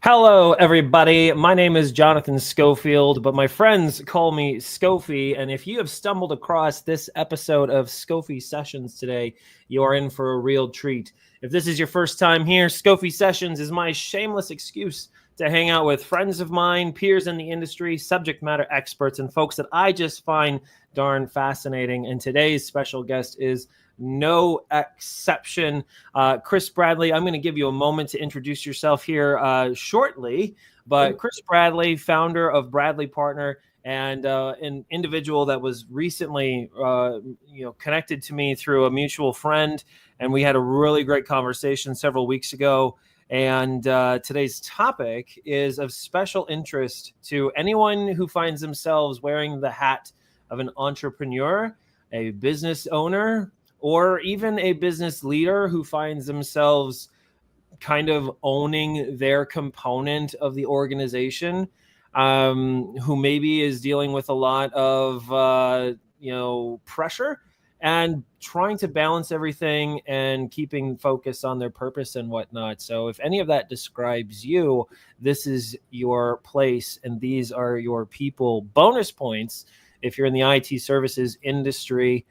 Hello, everybody. My name is Jonathan Schofield, but my friends call me Scofie. And if you have stumbled across this episode of Scofie Sessions today, you are in for a real treat. If this is your first time here, Scofie Sessions is my shameless excuse to hang out with friends of mine, peers in the industry, subject matter experts, and folks that I just find darn fascinating. And today's special guest is no exception. Chris Bradley, I'm going to give you a moment to introduce yourself here shortly. But Chris Bradley, founder of Bradley Partner, and an individual that was recently connected to me through a mutual friend. And we had a really great conversation several weeks ago. And today's topic is of special interest to anyone who finds themselves wearing the hat of an entrepreneur, a business owner, or even a business leader who finds themselves kind of owning their component of the organization, who maybe is dealing with a lot of, pressure and trying to balance everything and keeping focus on their purpose and whatnot. So if any of that describes you, this is your place and these are your people. Bonus points if you're in the IT services industry,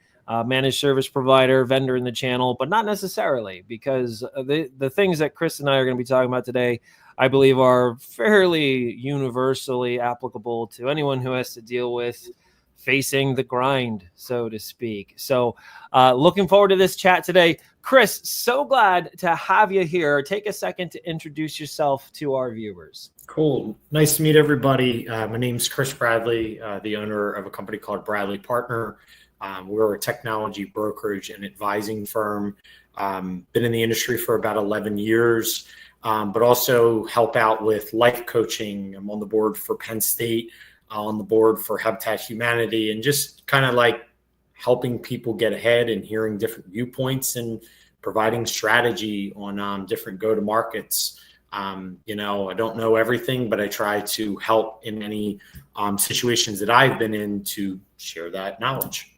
managed service provider, vendor in the channel, but not necessarily, because the things that Chris and I are going to be talking about today, I believe, are fairly universally applicable to anyone who has to deal with facing the grind, so to speak. So looking forward to this chat today. Chris, so glad to have you here. Take a second to introduce yourself to our viewers. Cool. Nice to meet everybody. My name's Chris Bradley, the owner of a company called Bradley Partner. We're a technology brokerage and advising firm. Been in the industry for about 11 years, but also help out with life coaching. I'm on the board for Penn State, on the board for Habitat Humanity, and just kind of like helping people get ahead and hearing different viewpoints and providing strategy on different go-to-markets. I don't know everything, but I try to help in any situations that I've been in to share that knowledge.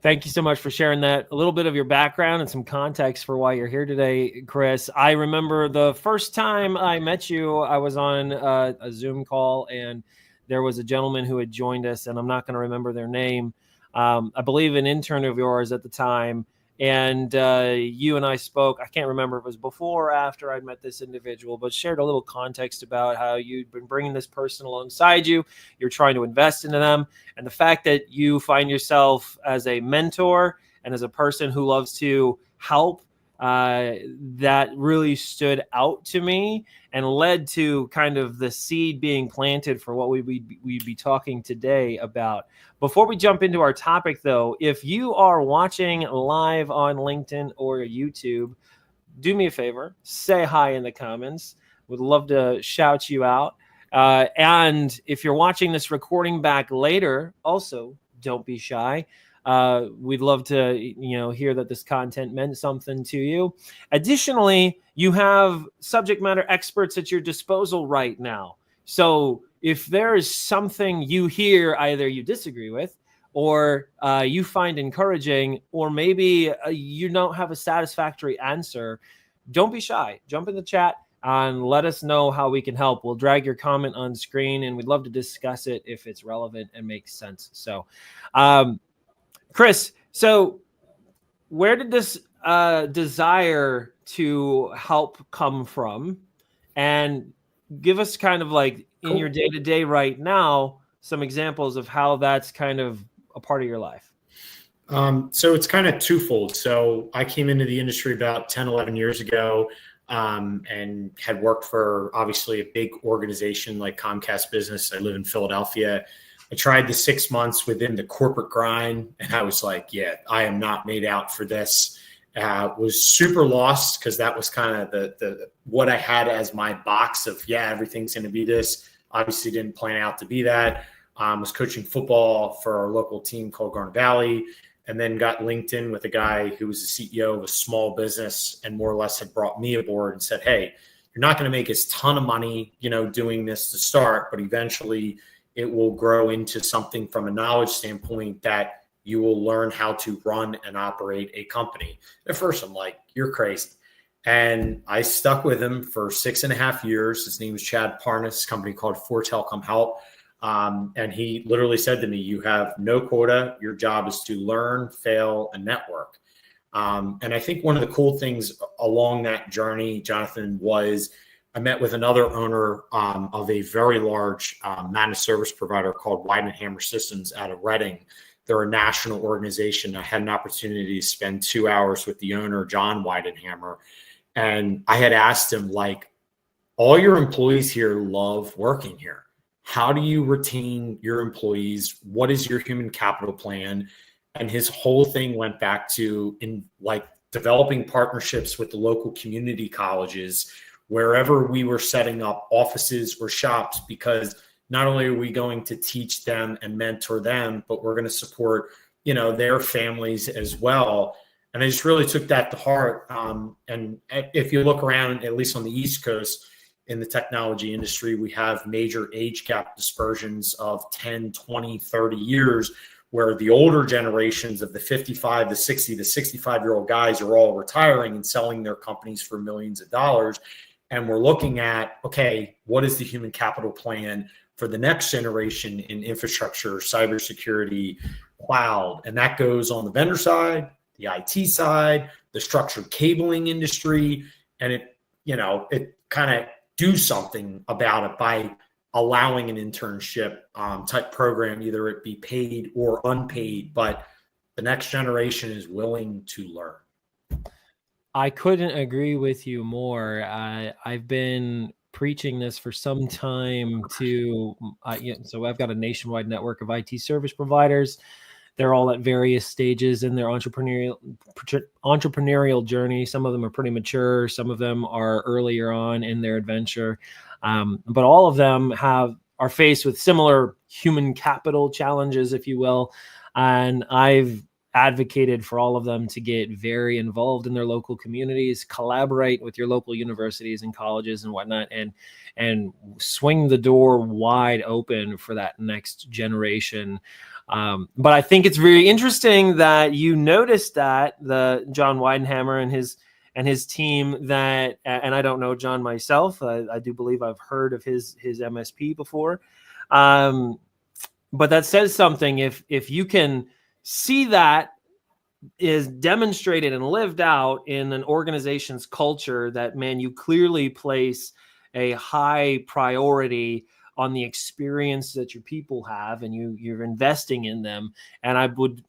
Thank you so much for sharing that. A little bit of your background and some context for why you're here today, Chris. I remember the first time I met you, I was on a Zoom call, and there was a gentleman who had joined us, and I'm not going to remember their name. I believe an intern of yours at the time. And you and I spoke. I can't remember if it was before or after I'd met this individual, but shared a little context about how you'd been bringing this person alongside you. You're trying to invest into them. And the fact that you find yourself as a mentor and as a person who loves to help, that really stood out to me and led to kind of the seed being planted for what we'd be talking today about. Before we jump into our topic, though, if you are watching live on LinkedIn or YouTube, do me a favor, say hi in the comments. Would love to shout you out. And if you're watching this recording back later, also don't be shy. We'd love to, hear that this content meant something to you. Additionally, you have subject matter experts at your disposal right now. So if there is something you hear, either you disagree with, or you find encouraging, or maybe you don't have a satisfactory answer, don't be shy. Jump in the chat and let us know how we can help. We'll drag your comment on screen, and we'd love to discuss it if it's relevant and makes sense. So, Chris, so where did this desire to help come from? And give us kind of like in your day-to-day right now, some examples of how that's kind of a part of your life. So it's kind of twofold. So I came into the industry about 10, 11 years ago, and had worked for obviously a big organization like Comcast Business. I live in Philadelphia. I tried the 6 months within the corporate grind, and I was like, yeah, I am not made out for this. Was super lost because that was kind of the what I had as my box of, yeah, everything's going to be this. Obviously didn't plan out to be that. Was coaching football for our local team called Garnet Valley, and then got linked in with a guy who was the CEO of a small business and more or less had brought me aboard and said, hey, you're not going to make a ton of money, doing this to start, but eventually it will grow into something from a knowledge standpoint that you will learn how to run and operate a company. At first, I'm like, you're crazy. And I stuck with him for 6.5 years. His name was Chad Parnas, a company called Fortel Help. And he literally said to me, you have no quota. Your job is to learn, fail, and network. And I think one of the cool things along that journey, Jonathan, was I met with another owner of a very large managed service provider called Weidenhammer Systems out of Reading. They're a national organization. I had an opportunity to spend 2 hours with the owner, John Weidenhammer. And I had asked him, like, all your employees here love working here. How do you retain your employees? What is your human capital plan? And his whole thing went back to developing partnerships with the local community colleges, wherever we were setting up offices or shops, because not only are we going to teach them and mentor them, but we're going to support, their families as well. And I just really took that to heart. And if you look around, at least on the East Coast, in the technology industry, we have major age gap dispersions of 10, 20, 30 years, where the older generations of the 55, the 60, the 65-year-old guys are all retiring and selling their companies for millions of dollars. And we're looking at, okay, what is the human capital plan for the next generation in infrastructure, cybersecurity, cloud? And that goes on the vendor side, the IT side, the structured cabling industry, and it kind of do something about it by allowing an internship type program, either it be paid or unpaid, but the next generation is willing to learn. I couldn't agree with you more. I've been preaching this for some time so I've got a nationwide network of IT service providers. They're all at various stages in their entrepreneurial journey. Some of them are pretty mature. Some of them are earlier on in their adventure. But all of them are faced with similar human capital challenges, if you will. And I've advocated for all of them to get very involved in their local communities, collaborate with your local universities and colleges and whatnot, and swing the door wide open for that next generation. But I think it's really interesting that you noticed that the John Weidenhammer and his team that, and I don't know John myself. I do believe I've heard of his MSP before. But that says something. If you can see that is demonstrated and lived out in an organization's culture, that, man, you clearly place a high priority on the experience that your people have, and you're investing in them. And I would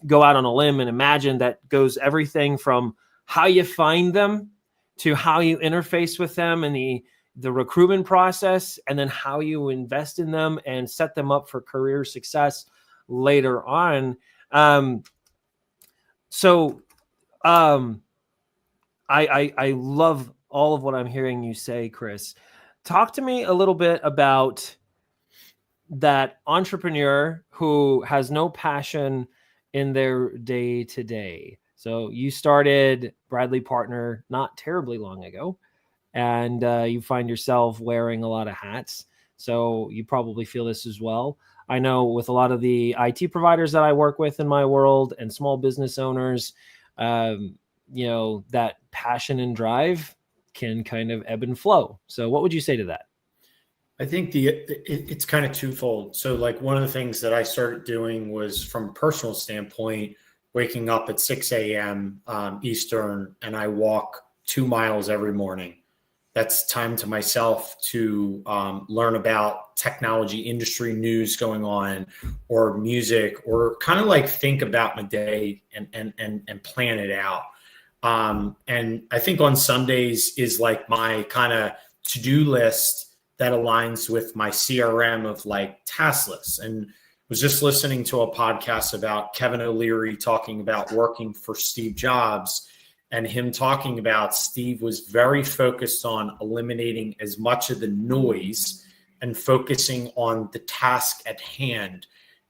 go out on a limb and imagine that goes everything from how you find them to how you interface with them and the recruitment process, and then how you invest in them and set them up for career success later on. I love all of what I'm hearing you say, Chris. Talk to me a little bit about that entrepreneur who has no passion in their day to day. So you started Bradley Partner not terribly long ago, and you find yourself wearing a lot of hats. So you probably feel this as well. I know with a lot of the IT providers that I work with in my world and small business owners, that passion and drive can kind of ebb and flow. So what would you say to that? I think it's kind of twofold. So like one of the things that I started doing was, from a personal standpoint, waking up at 6 a.m. Eastern, and I walk 2 miles every morning. That's time to myself to learn about technology industry news going on, or music, or kind of like think about my day and plan it out. And I think on Sundays is like my kind of to-do list that aligns with my CRM of like task lists. And was just listening to a podcast about Kevin O'Leary talking about working for Steve Jobs, and him talking about Steve was very focused on eliminating as much of the noise and focusing on the task at hand,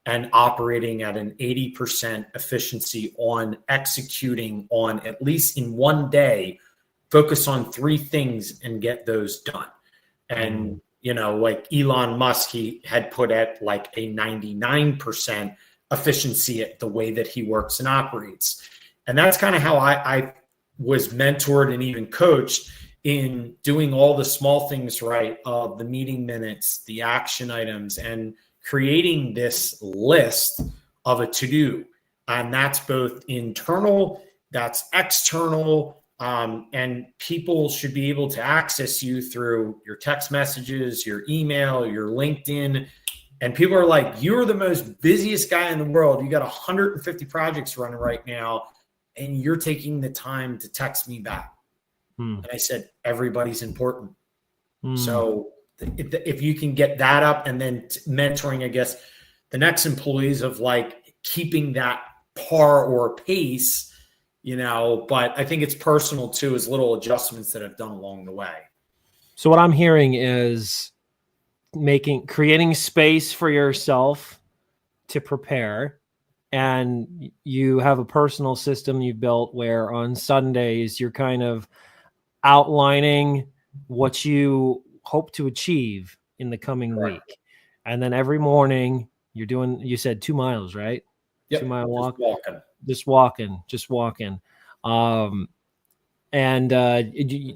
and operating at an 80% efficiency on executing on, at least in one day, focus on 3 things and get those done. And, like Elon Musk, he had put at like a 99% efficiency at the way that he works and operates. And that's kind of how I was mentored and even coached in doing all the small things right, of the meeting minutes, the action items, and creating this list of a to-do. And that's both internal, that's external, and people should be able to access you through your text messages, your email, your LinkedIn. And people are like, you're the most busiest guy in the world. You got 150 projects running right now, and you're taking the time to text me back. And I said, everybody's important. So if you can get that up, and then mentoring, I guess, the next employees of like keeping that par or pace, but I think it's personal too, as little adjustments that I've done along the way. So what I'm hearing is creating space for yourself to prepare. And you have a personal system you built where on Sundays you're kind of outlining what you hope to achieve in the coming week. And then every morning you're doing, you said 2 miles, right? Yep. 2 mile walk. Just walking. Just walking.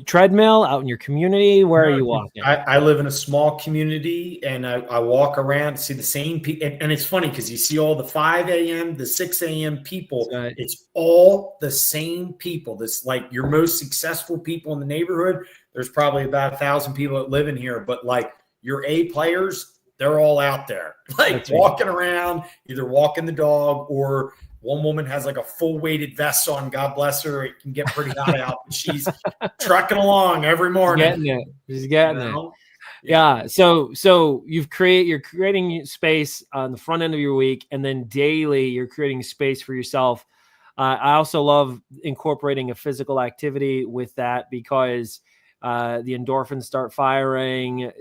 Treadmill out in your community. Where are you walking? I live in a small community, and I walk around, see the same people. And it's funny because you see all the 5 a.m., the 6 a.m. people. Right. It's all the same people. This, like, your most successful people in the neighborhood. There's probably about 1,000 people that live in here, but like your A players, they're all out there, like walking around, either walking the dog, or one woman has like a full weighted vest on. God bless her. It can get pretty hot out, but she's trucking along every morning. She's getting it. Yeah. So you're creating space on the front end of your week, and then daily you're creating space for yourself. I also love incorporating a physical activity with that, because the endorphins start firing,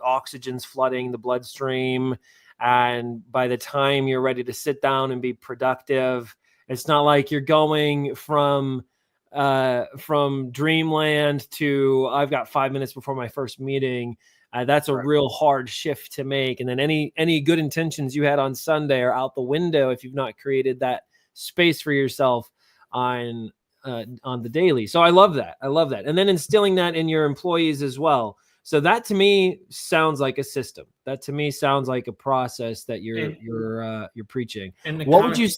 oxygen's flooding the bloodstream. And by the time you're ready to sit down and be productive, it's not like you're going from dreamland to I've got 5 minutes before my first meeting. That's a real hard shift to make. And then any good intentions you had on Sunday are out the window if you've not created that space for yourself on the daily. So I love that. And then instilling that in your employees as well. So that to me sounds like a system. That to me sounds like a process that you're preaching. And what would you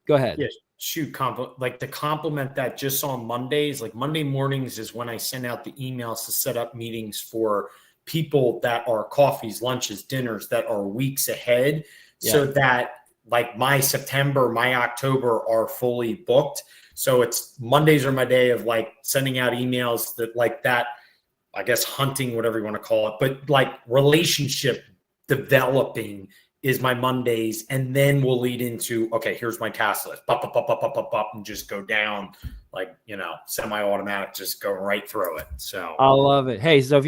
go ahead? Yeah, to complement that, just on Mondays, like Monday mornings is when I send out the emails to set up meetings for people that are coffees, lunches, dinners that are weeks ahead, so that like my September, my October are fully booked. So it's Mondays are my day of like sending out emails that like that, I guess, hunting, whatever you want to call it, but like relationship developing is my Mondays. And then we'll lead into, okay, here's my task list, and just go down like, semi-automatic, just go right through it. So I love it. Hey, so if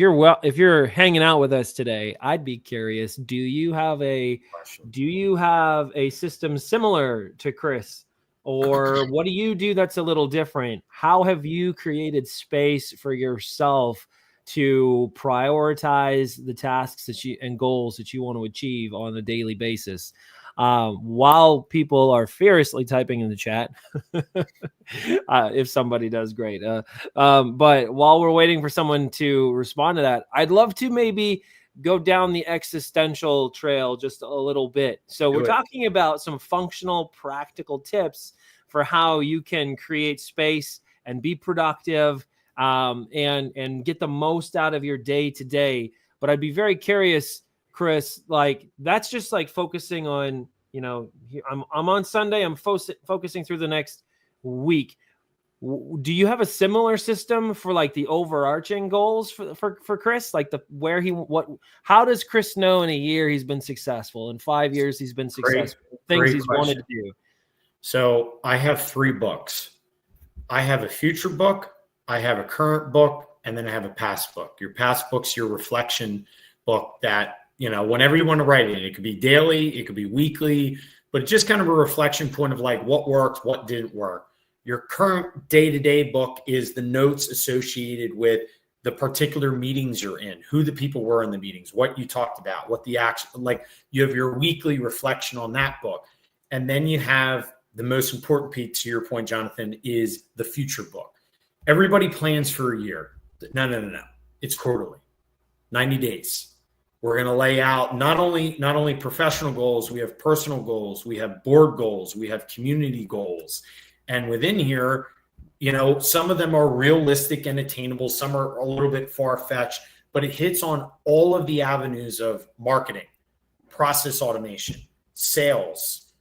you're hanging out with us today, I'd be curious, do you have a system similar to Chris? Or what do you do that's a little different? How have you created space for yourself to prioritize the tasks and goals that you want to achieve on a daily basis? While people are furiously typing in the chat, if somebody does, great. But while we're waiting for someone to respond to that, I'd love to maybe go down the existential trail just a little bit. So we're talking about some functional, practical tips for how you can create space and be productive, and get the most out of your day to day. But I'd be very curious, Chris, like that's just like focusing on, I'm on Sunday, I'm focusing through the next week. Do you have a similar system for like the overarching goals for Chris? Like how does Chris know in a year he's been successful? In 5 years he's been successful? Things he's wanted to do. So I have 3 books. I have a future book, I have a current book, and then I have a past book. Your past book's your reflection book that, whenever you want to write it could be daily, it could be weekly, but it's just kind of a reflection point of like what worked, what didn't work. Your current day-to-day book is the notes associated with the particular meetings you're in, who the people were in the meetings, what you talked about, what the action, like you have your weekly reflection on that book. And then you have the most important piece, to your point, Jonathan, is the future book. Everybody plans for a year. No. It's quarterly, 90 days. We're going to lay out not only professional goals, we have personal goals, we have board goals, we have community goals. And within here, some of them are realistic and attainable. Some are a little bit far-fetched, but it hits on all of the avenues of marketing, process automation, sales,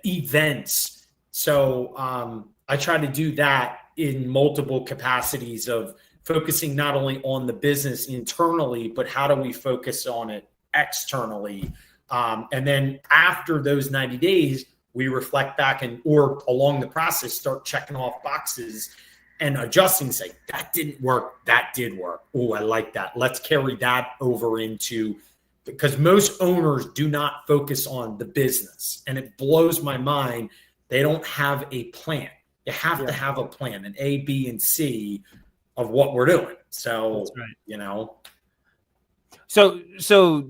events. So I try to do that in multiple capacities of focusing not only on the business internally, but how do we focus on it externally? And then after those 90 days, we reflect back or along the process, start checking off boxes and adjusting, say, that didn't work, that did work. Oh, I like that. Let's carry that over because most owners do not focus on the business. And it blows my mind. They don't have a plan. You have to have a plan, an A, B, and C of what we're doing. So, right. So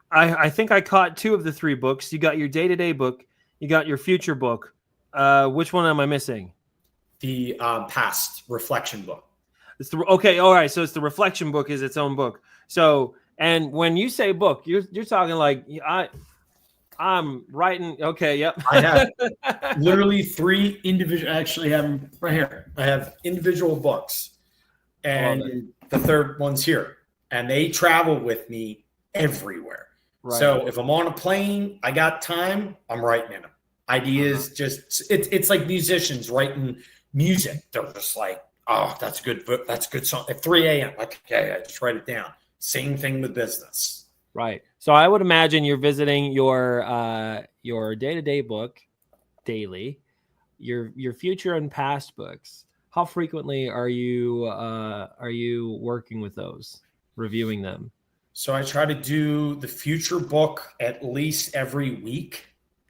I think I caught 2 of the 3 books. You got your day-to-day book. You got your future book. Which one am I missing? The past reflection book. Okay. All right. So it's the reflection book is its own book. So, and when you say book, you're talking like I'm writing. Okay. Yep. I have literally 3 individual. I actually have them right here. I have individual books, and the third one's here, and they travel with me everywhere. Right. So if I'm on a plane, I got time, I'm writing in them. Ideas, it's like musicians writing music. They're just like, oh, that's good. That's a good song. At 3 a.m. Like, okay, I just write it down. Same thing with business. Right. So I would imagine you're visiting your day-to-day book daily, your future and past books. How frequently are you working with those, reviewing them? So I try to do the future book at least every week.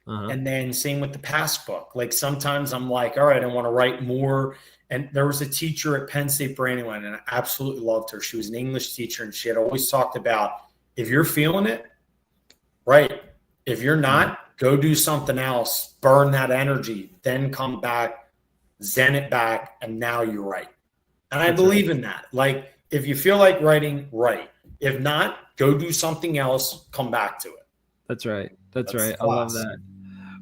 And then same with the past book. Like sometimes I'm like, all right, I want to write more. And there was a teacher at Penn State Brandywine, and I absolutely loved her. She was an English teacher, and she had always talked about, if you're feeling it, right. If you're not, go do something else, burn that energy, then come back, zen it back, and now you're right. And I believe in that. Like if you feel like writing, write. If not, go do something else, come back to it. That's right. That's right. I love that.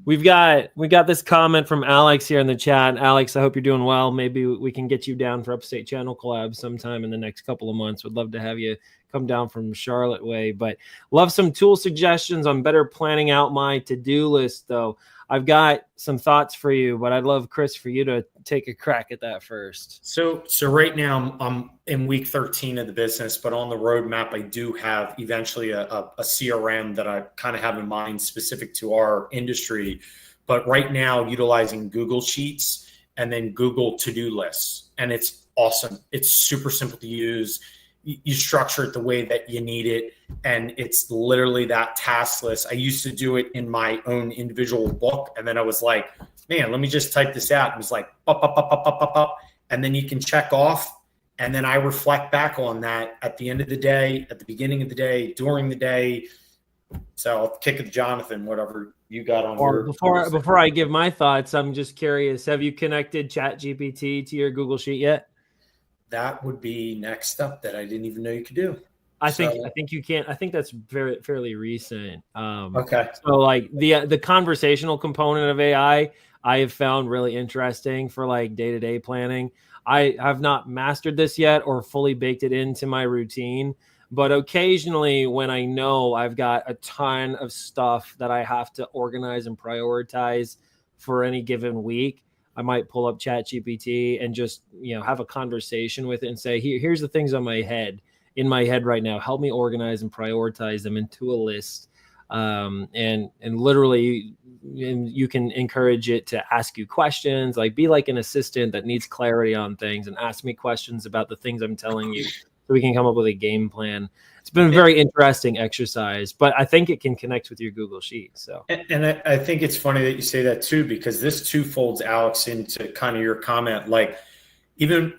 We got this comment from Alex here in the chat. Alex, I hope you're doing well. Maybe we can get you down for Upstate Channel Collab sometime in the next couple of months. Would love to have you come down from Charlotte way, but love some tool suggestions on better planning out my to-do list though. I've got some thoughts for you, but I'd love, Chris, for you to take a crack at that first. So right now I'm in week 13 of the business, but on the roadmap, I do have eventually a CRM that I kind of have in mind specific to our industry. But right now, utilizing Google Sheets and then Google to-do lists. And it's awesome. It's super simple to use. You structure it the way that you need it. And it's literally that task list. I used to do it in my own individual book. And then I was like, man, let me just type this out. It was like, up. And then you can check off. And then I reflect back on that at the end of the day, at the beginning of the day, during the day. So I'll kick it to Jonathan, whatever you got on your. Before I give my thoughts, I'm just curious. Have you connected ChatGPT to your Google Sheet yet? That would be next up that I didn't even know you could do. I think you can. I think that's fairly recent. Okay. So like the conversational component of AI, I have found really interesting for like day-to-day planning. I have not mastered this yet or fully baked it into my routine, but occasionally when I know I've got a ton of stuff that I have to organize and prioritize for any given week, I might pull up ChatGPT and just, have a conversation with it and say, here's the things in my head right now. Help me organize and prioritize them into a list. And literally you can encourage it to ask you questions, like be like an assistant that needs clarity on things and ask me questions about the things I'm telling you so we can come up with a game plan. It's been a very interesting exercise, but I think it can connect with your Google Sheet. So, and I think it's funny that you say that too, because this too folds, Alex, into kind of your comment. Like even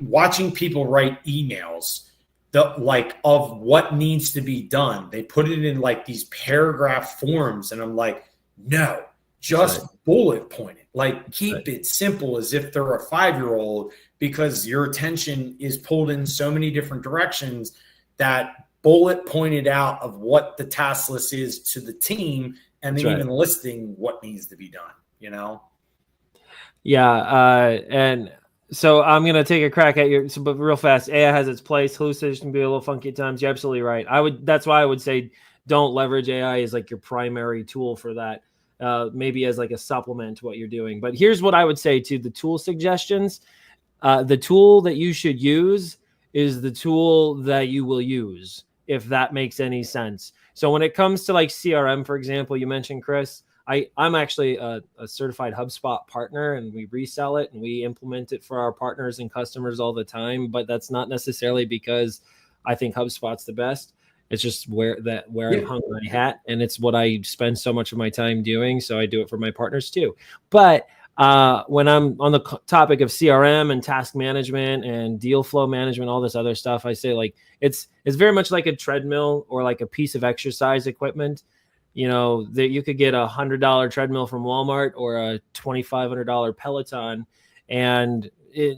watching people write emails, of what needs to be done, they put it in like these paragraph forms, and I'm like, no, just bullet point it. Like keep it simple as if they're a 5-year-old, because your attention is pulled in so many different directions that bullet pointed out of what the task list is to the team, and then even listing what needs to be done, you know? Yeah. And so I'm going to take a crack at your, but real fast, AI has its place. Hallucination can be a little funky at times. You're absolutely right. That's why I would say don't leverage AI as like your primary tool for that. Maybe as like a supplement to what you're doing. But here's what I would say to the tool suggestions. The tool that you should use is the tool that you will use, if that makes any sense. So when it comes to like CRM, for example, you mentioned, Chris, I'm actually a certified HubSpot partner, and we resell it and we implement it for our partners and customers all the time. But that's not necessarily because I think HubSpot's the best. It's just where I hung my hat, and it's what I spend so much of my time doing. So I do it for my partners too. But when I'm on the topic of CRM and task management and deal flow management, all this other stuff, I say like it's very much like a treadmill or like a piece of exercise equipment. You know, that you could get $100 treadmill from Walmart or a $2,500 Peloton, and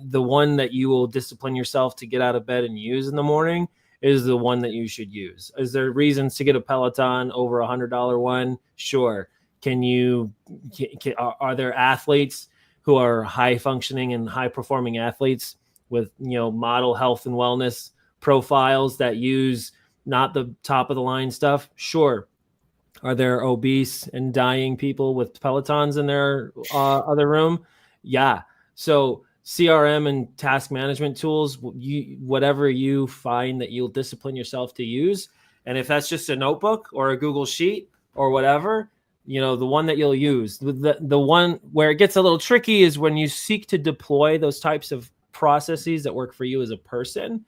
the one that you will discipline yourself to get out of bed and use in the morning is the one that you should use. Is there reasons to get a Peloton over $100 one? Sure. Are there athletes who are high functioning and high performing athletes with, model health and wellness profiles that use not the top of the line stuff? Sure. Are there obese and dying people with Pelotons in their other room? Yeah. So CRM and task management tools, whatever you find that you'll discipline yourself to use. And if that's just a notebook or a Google Sheet or whatever, the one that you'll use. The one where it gets a little tricky is when you seek to deploy those types of processes that work for you as a person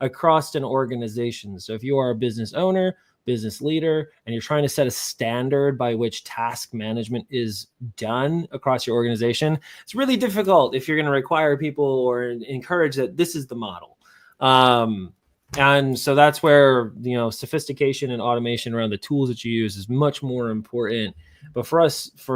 across an organization. So if you are a business owner, business leader, and you're trying to set a standard by which task management is done across your organization, it's really difficult if you're going to require people or encourage that this is the model. And so that's where, sophistication and automation around the tools that you use is much more important. But for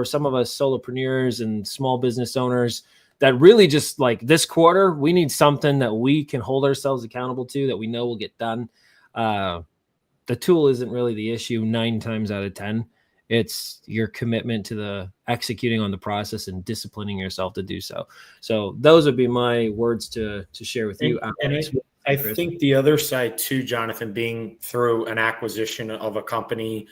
some of us solopreneurs and small business owners that really just like this quarter, we need something that we can hold ourselves accountable to, that we know will get done. The tool isn't really the issue 9 times out of 10. It's your commitment to the executing on the process and disciplining yourself to do so. So those would be my words to share with you. And I think the other side too, Jonathan, being through an acquisition of a company,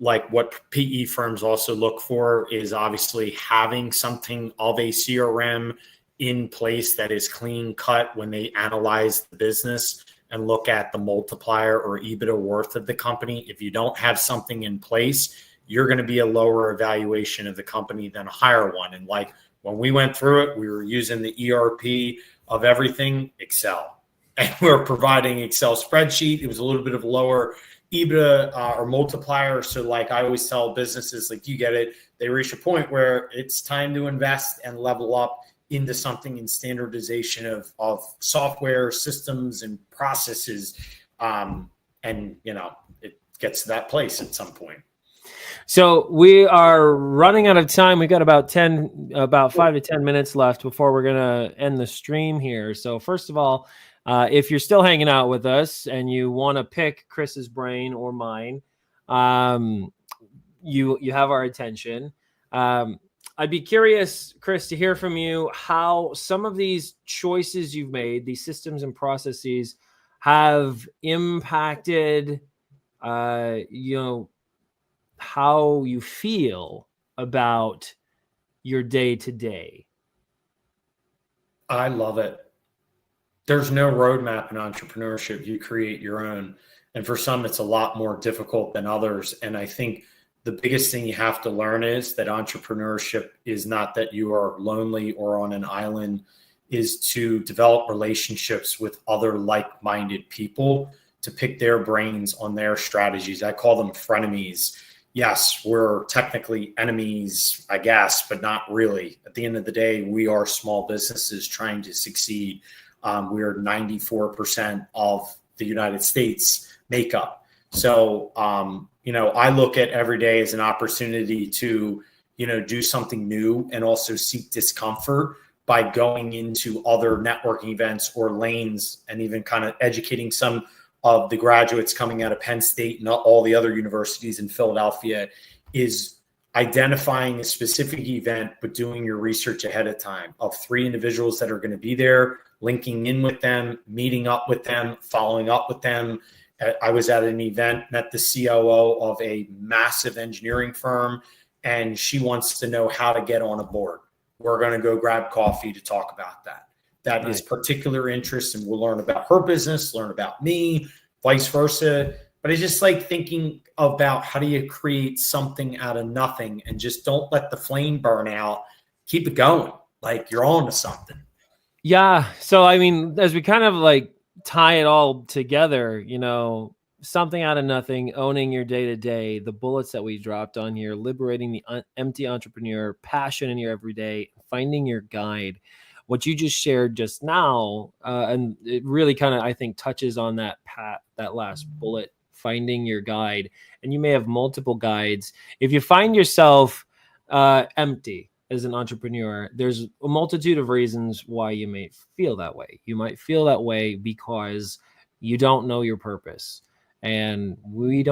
like what PE firms also look for is obviously having something of a CRM in place that is clean cut when they analyze the business and look at the multiplier or EBITDA worth of the company. If you don't have something in place, you're going to be a lower evaluation of the company than a higher one. And like when we went through it, we were using the ERP of everything, Excel. And we were providing Excel spreadsheet. It was a little bit of lower EBITDA or multiplier. So like I always tell businesses, like you get it, they reach a point where it's time to invest and level up into something in standardization of software systems and processes. And, it gets to that place at some point. So we are running out of time. We got about 5 to 10 minutes left before we're going to end the stream here. So first of all, if you're still hanging out with us and you want to pick Chris's brain or mine, you have our attention. I'd be curious, Chris, to hear from you how some of these choices you've made, these systems and processes, have impacted, how you feel about your day to day. I love it. There's no roadmap in entrepreneurship. You create your own. And for some, it's a lot more difficult than others. And I think the biggest thing you have to learn is that entrepreneurship is not that you are lonely or on an island, is to develop relationships with other like-minded people to pick their brains on their strategies. I call them frenemies. Yes, we're technically enemies, I guess, but not really. At the end of the day, we are small businesses trying to succeed. We are 94% of the United States makeup. So, I look at every day as an opportunity to do something new and also seek discomfort by going into other networking events or lanes, and even kind of educating some of the graduates coming out of Penn State and all the other universities in Philadelphia, is identifying a specific event, but doing your research ahead of time of 3 individuals that are going to be there, linking in with them, meeting up with them, following up with them. I was at an event, met the COO of a massive engineering firm, and she wants to know how to get on a board. We're going to go grab coffee to talk about that. That is particular interest, and we'll learn about her business, learn about me, vice versa. But it's just like thinking about how do you create something out of nothing, and just don't let the flame burn out. Keep it going. Like you're on to something. Yeah. So, I mean, as we kind of like tie it all together, something out of nothing, owning your day to day, the bullets that we dropped on here, liberating the empty entrepreneur, passion in your everyday, finding your guide. What you just shared just now, and it really kind of, I think, touches on that last bullet, finding your guide. And you may have multiple guides. If you find yourself empty as an entrepreneur, there's a multitude of reasons why you may feel that way. You might feel that way because you don't know your purpose. And we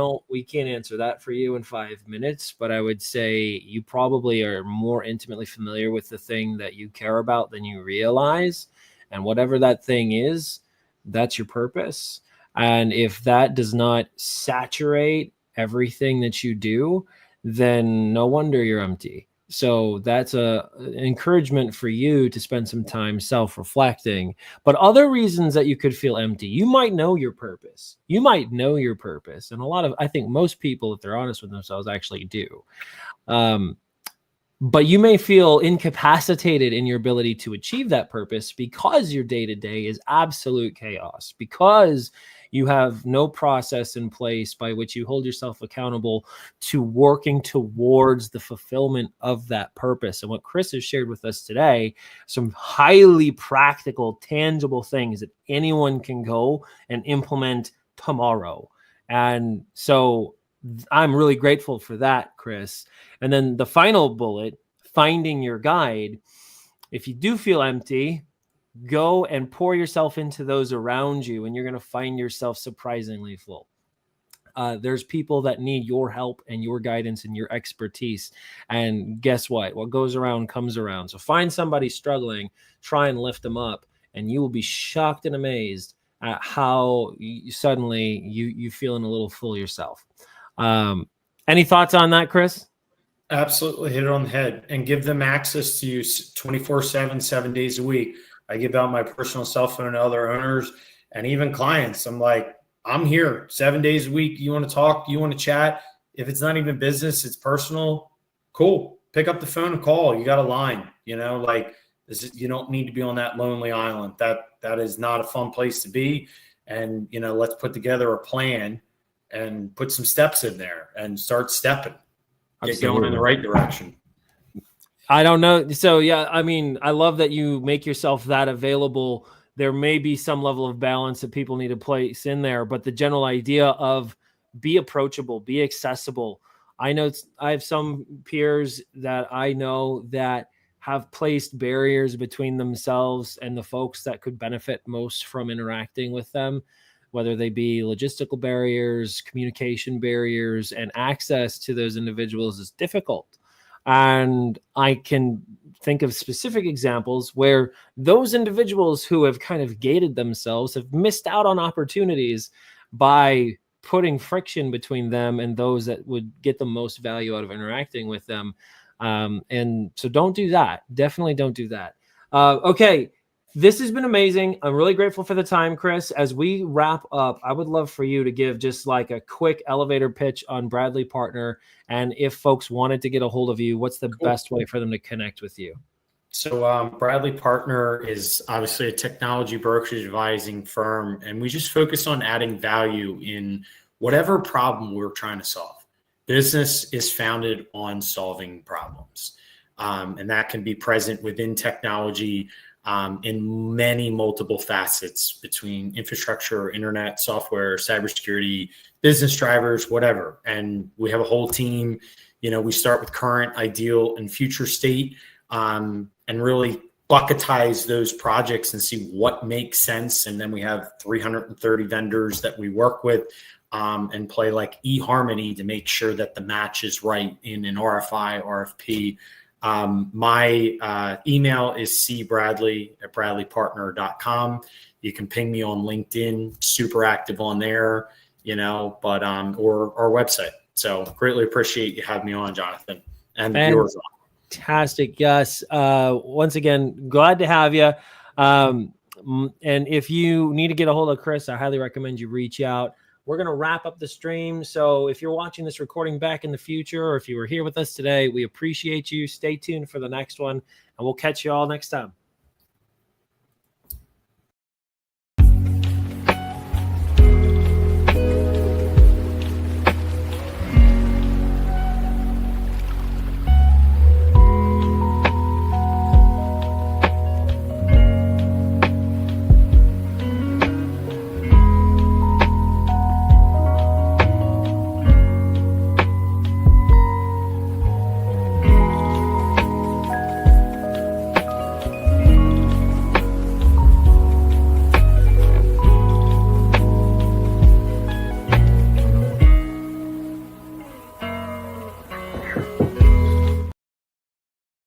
can't answer that for you in 5 minutes, but I would say you probably are more intimately familiar with the thing that you care about than you realize. And whatever that thing is, that's your purpose. And if that does not saturate everything that you do, then no wonder you're empty. So that's an encouragement for you to spend some time self-reflecting. But other reasons that you could feel empty, you might know your purpose. And I think most people, if they're honest with themselves, actually do. But you may feel incapacitated in your ability to achieve that purpose because your day-to-day is absolute chaos, because you have no process in place by which you hold yourself accountable to working towards the fulfillment of that purpose. And what Chris has shared with us today, some highly practical, tangible things that anyone can go and implement tomorrow. And so I'm really grateful for that, Chris. And then the final bullet, finding your guide. If you do feel empty, go and pour yourself into those around you, and you're going to find yourself surprisingly full. There's people that need your help and your guidance and your expertise. And guess what? What goes around comes around. So find somebody struggling, try and lift them up, and you will be shocked and amazed at how suddenly you feeling a little full yourself. Any thoughts on that, Chris? Absolutely, hit it on the head, and give them access to you 24/7, 7 days a week. I give out my personal cell phone to other owners and even clients. I'm like, I'm here 7 days a week. You want to talk? You want to chat? If it's not even business, it's personal. Cool. Pick up the phone and call. You got a line, you don't need to be on that lonely island. That is not a fun place to be. And, let's put together a plan and put some steps in there and start stepping, get going in the right direction. I don't know. So, yeah, I mean, I love that you make yourself that available. There may be some level of balance that people need to place in there, but the general idea of be approachable, be accessible. I know I have some peers that I know that have placed barriers between themselves and the folks that could benefit most from interacting with them, whether they be logistical barriers, communication barriers, and access to those individuals is difficult. And I can think of specific examples where those individuals who have kind of gated themselves have missed out on opportunities by putting friction between them and those that would get the most value out of interacting with them. And so don't do that. Definitely don't do that. Okay. This has been amazing. I'm really grateful for the time, Chris. As we wrap up, I would love for you to give just like a quick elevator pitch on Bradley Partner. And if folks wanted to get a hold of you, what's the best way for them to connect with you? So Bradley Partner is obviously a technology brokerage advising firm, and we just focus on adding value in whatever problem we're trying to solve. Business is founded on solving problems, and that can be present within technology, in many multiple facets between infrastructure, internet, software, cybersecurity, business drivers, whatever. And we have a whole team We start with current, ideal, and future state, and really bucketize those projects and see what makes sense. And then we have 330 vendors that we work with, and play like eHarmony to make sure that the match is right in an RFI, RFP. My email is cbradley@bradleypartner.com. You can ping me on LinkedIn, super active on there, but or our website. So greatly appreciate you having me on, Jonathan, and the viewers on. Fantastic. Yes. Once again, glad to have you. And if you need to get a hold of Chris, I highly recommend you reach out. We're going to wrap up the stream. So if you're watching this recording back in the future, or if you were here with us today, we appreciate you. Stay tuned for the next one, and we'll catch you all next time.